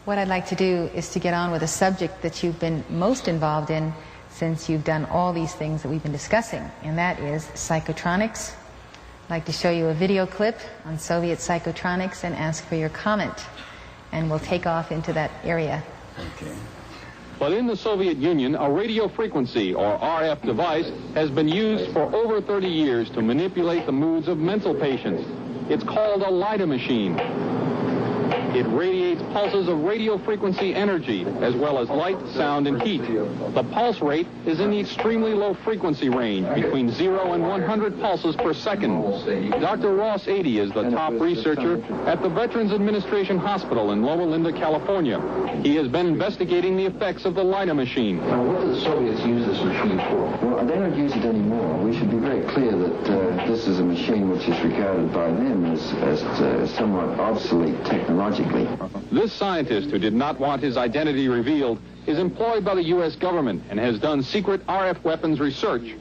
What I'd like to do is to get on with a subject that you've been most involved in since you've done all these things that we've been discussing, and that is psychotronics. I'd like to show you a video clip on Soviet psychotronics and ask for your comment, and we'll take off into that area. Okay. But in the Soviet Union, a radio frequency, or RF device, has been used for over 30 years to manipulate the moods of mental patients. It's called a LIDA machine. It radiates pulses of radio frequency energy, as well as light, sound, and heat. The pulse rate is in the extremely low frequency range, between 0 and 100 pulses per second. Dr. Ross 80 is the top researcher at the Veterans Administration Hospital in Loma Linda, California. He has been investigating the effects of the LIDA machine. Now, what do the Soviets use this machine for? Well, they don't use it anymore. We should be very clear that this is a machine which is regarded by them as somewhat obsolete technologically. This scientist, who did not want his identity revealed, is employed by the U.S. government and has done secret RF weapons research.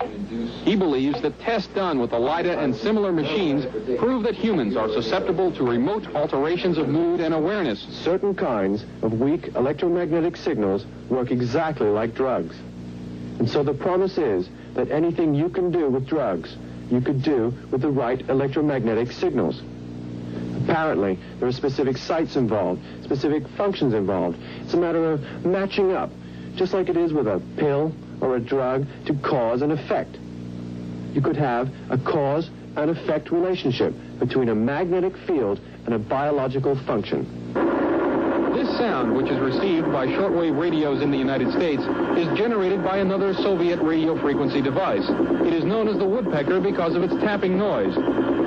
He believes that tests done with the LIDA and similar machines prove that humans are susceptible to remote alterations of mood and awareness. Certain kinds of weak electromagnetic signals work exactly like drugs. And so the promise is that anything you can do with drugs, you could do with the right electromagnetic signals. Apparently, there are specific sites involved, specific functions involved. It's a matter of matching up, just like it is with a pill or a drug, to cause and effect. You could have a cause and effect relationship between a magnetic field and a biological function. This sound, which is received by shortwave radios in the United States, is generated by another Soviet radio frequency device. It is known as the woodpecker because of its tapping noise.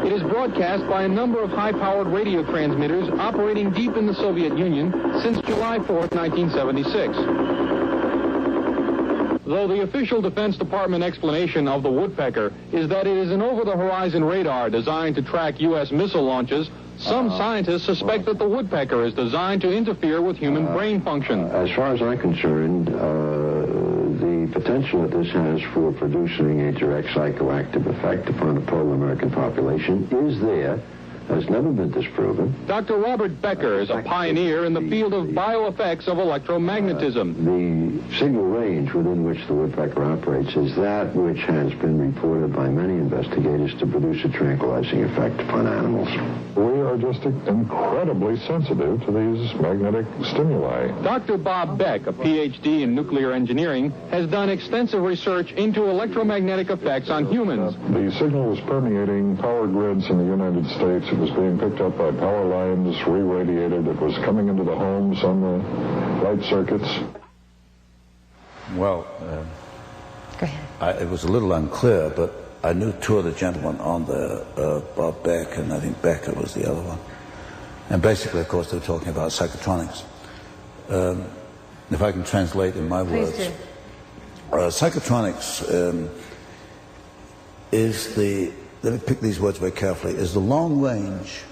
It is broadcast by a number of high-powered radio transmitters operating deep in the Soviet Union since July 4th, 1976. Though the official Defense Department explanation of the woodpecker is that it is an over-the-horizon radar designed to track U.S. missile launches, some scientists suspect that the woodpecker is designed to interfere with human brain function. As far as I'm concerned, the potential that this has for producing a direct psychoactive effect upon the total American population is there. Has never been disproven. Dr. Robert Becker is a pioneer in the field of bioeffects of electromagnetism. The signal range within which the woodpecker operates is that which has been reported by many investigators to produce a tranquilizing effect upon animals. We are just incredibly sensitive to these magnetic stimuli. Dr. Bob Beck, a PhD in nuclear engineering, has done extensive research into electromagnetic effects on humans. The signal was permeating power grids in the United States. It was being picked up by power lines, re-radiated. It was coming into the homes on the light circuits. Well, Go ahead. it was a little unclear, but I knew two of the gentlemen on there, Bob Beck, and I think Becker was the other one. And basically, of course, they were talking about psychotronics. If I can translate in my words. Please do. Psychotronics is the, let me pick these words very carefully, is the long-range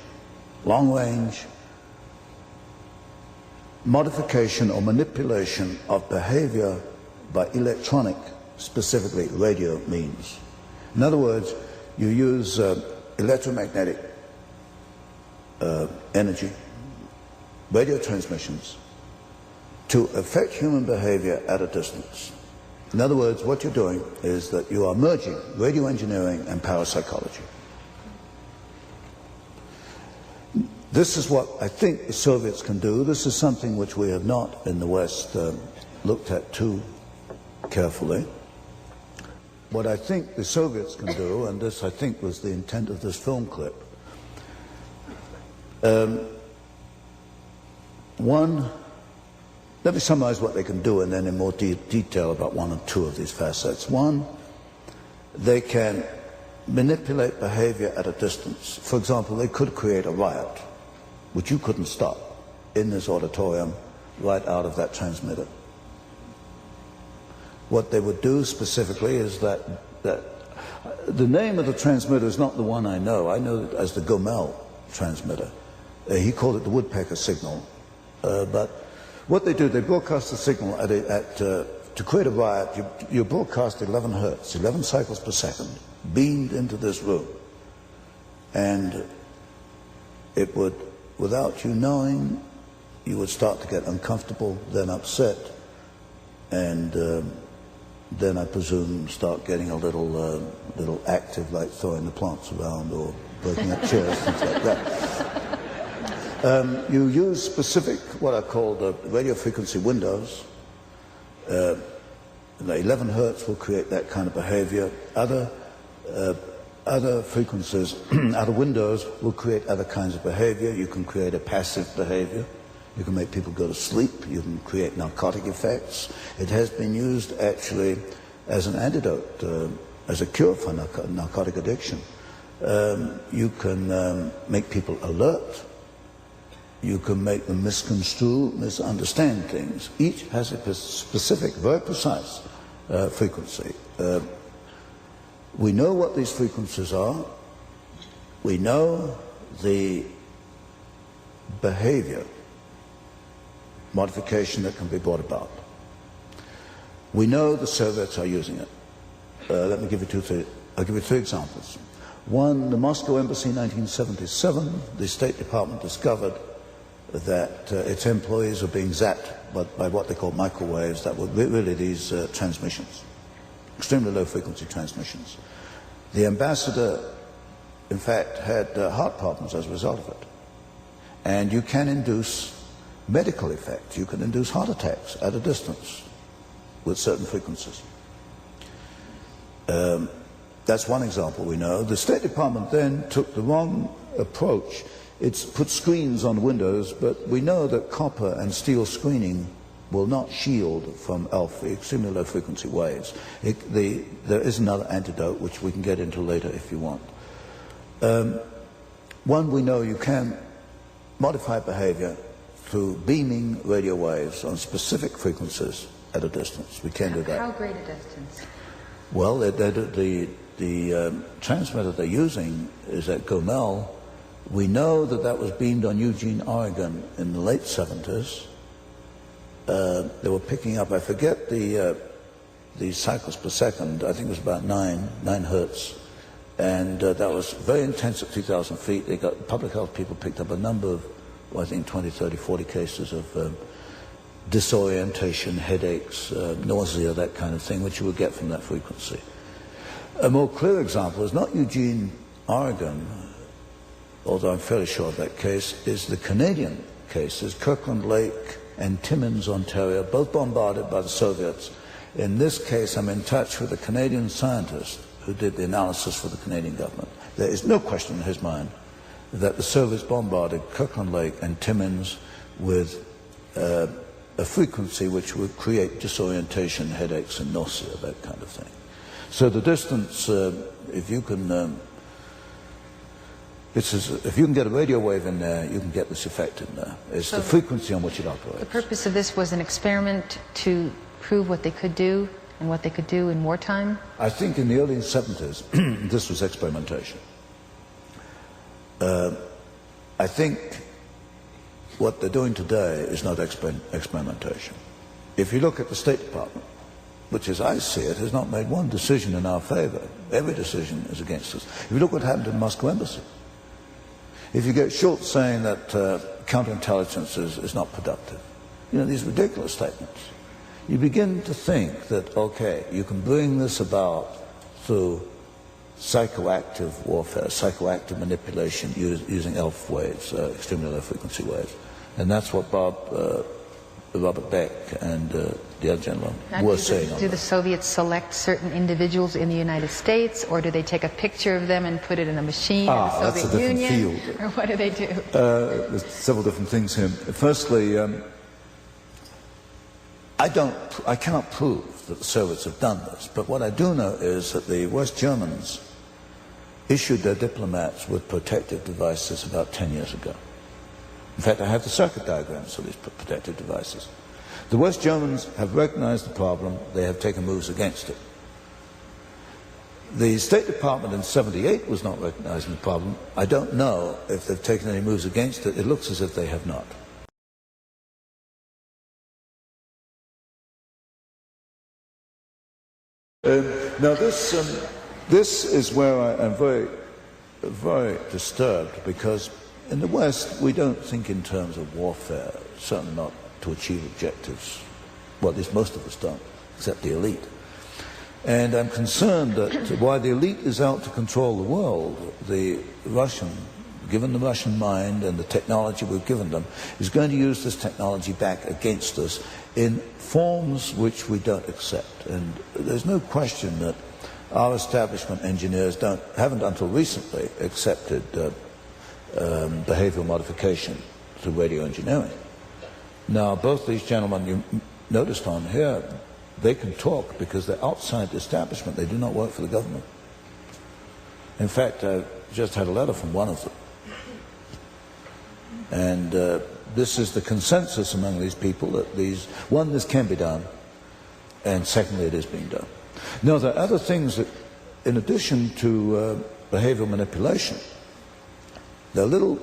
modification or manipulation of behavior by electronic, specifically radio means. In other words, you use electromagnetic energy, radio transmissions, to affect human behavior at a distance. In other words, what you're doing is that you are merging radio engineering and parapsychology. This is what I think the Soviets can do. This is something which we have not in the West looked at too carefully. What I think the Soviets can do, and this I think was the intent of this film clip, let me summarize what they can do and then in more detail about one or two of these facets. One, they can manipulate behavior at a distance. For example, they could create a riot, which you couldn't stop in this auditorium right out of that transmitter. What they would do specifically is that the name of the transmitter is not the one I know. I know it as the Gomel transmitter. He called it the woodpecker signal. But what they do, they broadcast the signal to create a riot. You broadcast 11 hertz, 11 cycles per second, beamed into this room. And it would, without you knowing, you would start to get uncomfortable, then upset, and then I presume start getting a little active, like throwing the plants around or breaking up chairs, things like that. You use specific, what are called radio frequency windows. 11 hertz will create that kind of behavior. Other frequencies, other windows will create other kinds of behavior. You can create a passive behavior. You can make people go to sleep. You can create narcotic effects. It has been used actually as an antidote, as a cure for narcotic addiction. You can make people alert. You can make them misconstrue, misunderstand things. Each has a specific, very precise frequency. We know what these frequencies are. We know the behavior, modification that can be brought about. We know the Soviets are using it. Let me give you I'll give you three examples. One, the Moscow Embassy in 1977, the State Department discovered that its employees were being zapped by what they call microwaves, that were really these transmissions, extremely low frequency transmissions. The ambassador, in fact, had heart problems as a result of it. And you can induce medical effects. You can induce heart attacks at a distance with certain frequencies. That's one example we know. The State Department then took the wrong approach. It's put screens on windows, but we know that copper and steel screening will not shield from alpha, extremely low frequency waves. There is another antidote which we can get into later if you want. One, we know you can modify behavior through beaming radio waves on specific frequencies at a distance. We can do that. How great a distance? Well, the transmitter they're using is at Gomel. We know that that was beamed on Eugene, Oregon in the late 70s. They were picking up, I forget the cycles per second, I think it was about 9 hertz. And that was very intense at 3,000 feet. They got, public health people picked up a number of, well, I think 20, 30, 40 cases of disorientation, headaches, nausea, that kind of thing, which you would get from that frequency. A more clear example is not Eugene, Oregon, although I'm fairly sure of that case, is the Canadian cases, Kirkland Lake and Timmins, Ontario, both bombarded by the Soviets. In this case, I'm in touch with a Canadian scientist who did the analysis for the Canadian government. There is no question in his mind that the Soviets bombarded Kirkland Lake and Timmins with a frequency which would create disorientation, headaches, and nausea, that kind of thing. So the distance, if you can if you can get a radio wave in there, you can get this effect in there. It's the frequency on which it operates. The purpose of this was an experiment to prove what they could do and what they could do in wartime? I think in the early 70s, this was experimentation. I think what they're doing today is not experimentation. If you look at the State Department, which as I see it, has not made one decision in our favor. Every decision is against us. If you look what happened in the Moscow Embassy, if you get Schultz saying that counterintelligence is not productive, you know, these ridiculous statements, you begin to think that, okay, you can bring this about through psychoactive warfare, psychoactive manipulation using ELF waves, extremely low frequency waves. And that's what Robert Beck and the other gentleman were saying. Do the Soviets select certain individuals in the United States, or do they take a picture of them and put it in a machine in the Soviet Union? Field. Or what do they do? There's several different things here. Firstly, I cannot prove that the Soviets have done this, but what I do know is that the West Germans issued their diplomats with protective devices about 10 years ago. In fact, I have the circuit diagrams of these protective devices. The West Germans have recognized the problem. They have taken moves against it. The State Department in '78 was not recognizing the problem. I don't know if they've taken any moves against it. It looks as if they have not. Now this is where I am very, very disturbed, because in the West we don't think in terms of warfare certainly not to achieve objectives. Well, at least most of us don't, except the elite. And I'm concerned that while the elite is out to control the world, the Russian, given the Russian mind and the technology we've given them, is going to use this technology back against us in forms which we don't accept. And there's no question that our establishment engineers haven't until recently accepted behavioral modification through radio engineering. Now, both these gentlemen you noticed on here, they can talk because they're outside the establishment. They do not work for the government. In fact, I just had a letter from one of them. And this is the consensus among these people that this can be done, and secondly, it is being done. Now, there are other things that, in addition to behavioral manipulation, they're a little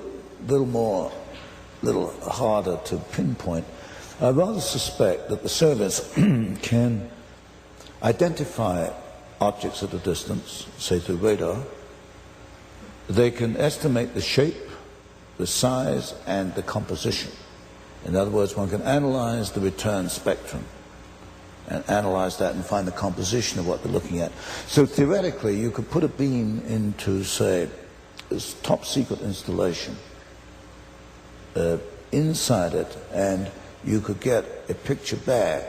harder to pinpoint. I rather suspect that the Soviets can identify objects at a distance, say through radar. They can estimate the shape, the size, and the composition. In other words, one can analyze the return spectrum and analyze that and find the composition of what they're looking at. So theoretically, you could put a beam into, say, this top secret installation inside it, and you could get a picture back,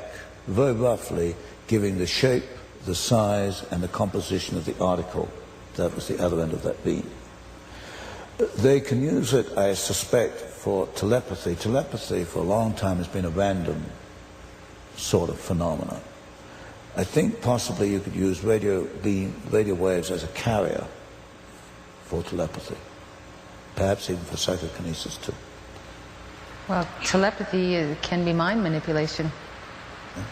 very roughly, giving the shape, the size, and the composition of the article that was the other end of that beam. They can use it, I suspect, for telepathy. Telepathy, for a long time, has been a random sort of phenomenon. I think possibly you could use radio waves as a carrier for telepathy, perhaps even for psychokinesis too. Well, telepathy can be mind manipulation. Yeah.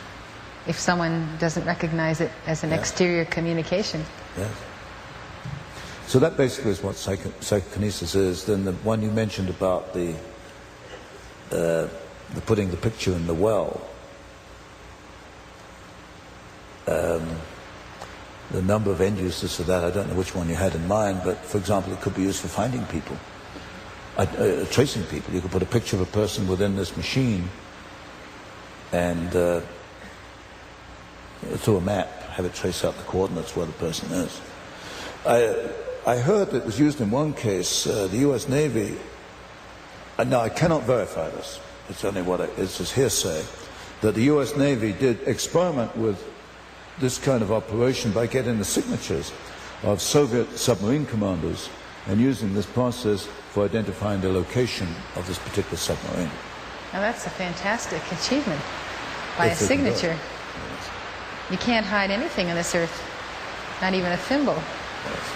If someone doesn't recognize it as an exterior communication. Yes. So that basically is what psychokinesis is. Then the one you mentioned about the putting the picture in the well, the number of end uses for that, I don't know which one you had in mind, but for example, it could be used for finding people. Tracing people. You could put a picture of a person within this machine and through a map have it trace out the coordinates where the person is. I heard it was used in one case, the US Navy, now I cannot verify this, it's only it's just hearsay, that the US Navy did experiment with this kind of operation by getting the signatures of Soviet submarine commanders and using this process for identifying the location of this particular submarine. Now that's a fantastic achievement by a signature. Yes. You can't hide anything on this earth, not even a thimble. Yes.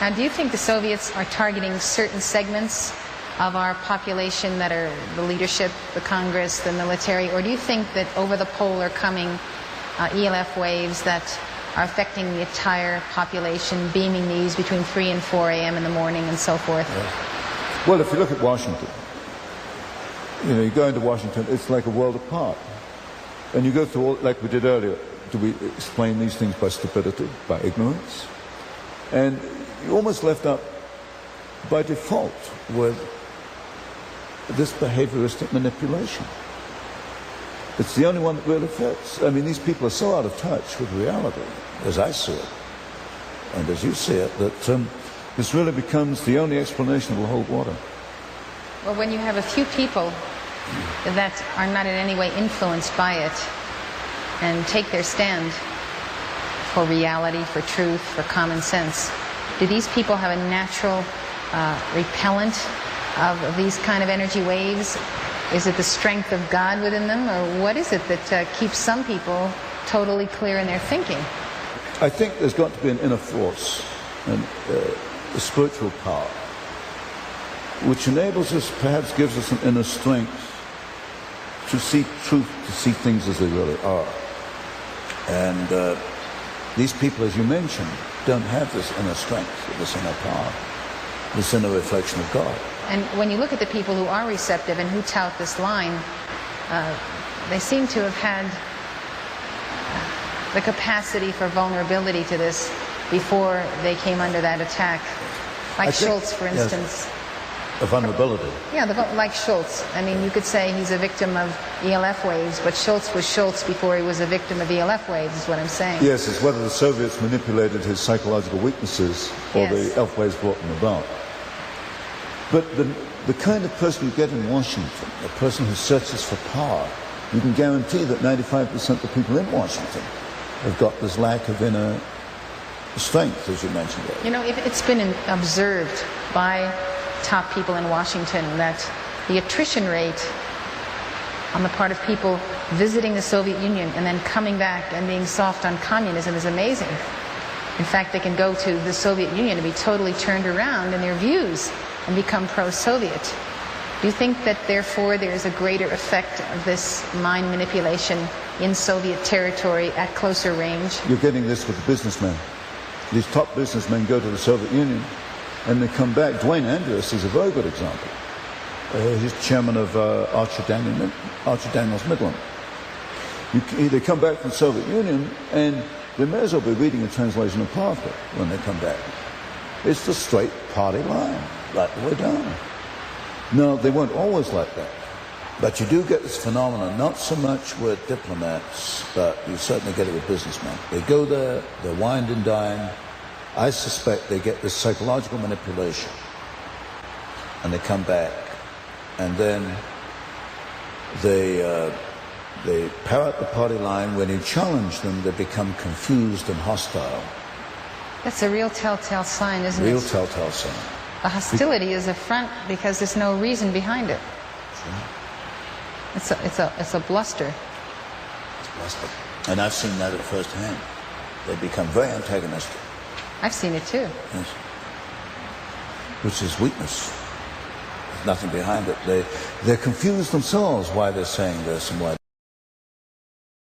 Now, do you think the Soviets are targeting certain segments of our population that are the leadership, the Congress, the military, or do you think that over the pole are coming ELF waves that are affecting the entire population, beaming these between 3 and 4 a.m. in the morning and so forth? Yes. Well, if you look at Washington, you go into Washington, it's like a world apart. And you go through all, like we did earlier, do we explain these things by stupidity, by ignorance? And you're almost left up by default with this behavioristic manipulation. It's the only one that really fits. I mean, these people are so out of touch with reality, as I see it, and as you see it, that this really becomes the only explanation that will hold water. Well, when you have a few people that are not in any way influenced by it and take their stand for reality, for truth, for common sense, do these people have a natural repellent of these kind of energy waves? Is it the strength of God within them, or what is it that keeps some people totally clear in their thinking? I think there's got to be an inner force, and a spiritual power, which enables us, perhaps gives us an inner strength to see truth, to see things as they really are. And these people, as you mentioned, don't have this inner strength, this inner power, this inner reflection of God. And when you look at the people who are receptive and who tout this line, they seem to have had the capacity for vulnerability to this before they came under that attack. Like Schultz, for instance. Yes. A vulnerability. Yeah, like Schultz. I mean, you could say he's a victim of ELF waves, but Schultz was Schultz before he was a victim of ELF waves, is what I'm saying. Yes, it's whether the Soviets manipulated his psychological weaknesses or the ELF waves brought them about. But the kind of person you get in Washington, a person who searches for power, you can guarantee that 95% of the people in Washington have got this lack of inner strength, as you mentioned earlier. You know, it's been observed by top people in Washington that the attrition rate on the part of people visiting the Soviet Union and then coming back and being soft on communism is amazing. In fact, they can go to the Soviet Union and be totally turned around in their views and become pro-Soviet. Do you think that therefore there is a greater effect of this mind manipulation in Soviet territory at closer range? You're getting this with the businessmen. These top businessmen go to the Soviet Union and they come back. Dwayne Andrews is a very good example. He's chairman of Archer Daniels Midland. They come back from the Soviet Union and they may as well be reading a translation of Parker when they come back. It's the straight party line, right the way down. No, they weren't always like that. But you do get this phenomenon, not so much with diplomats, but you certainly get it with businessmen. They go there, they're wined and dined. I suspect they get this psychological manipulation. And they come back, and then they parrot the party line. When you challenge them, they become confused and hostile. That's a real telltale sign, isn't it? Real telltale sign. The hostility is a front because there's no reason behind it. It's a bluster. It's bluster. And I've seen that at first hand. They become very antagonistic. I've seen it too. Yes. Which is weakness. There's nothing behind it. They're confused themselves why they're saying this and why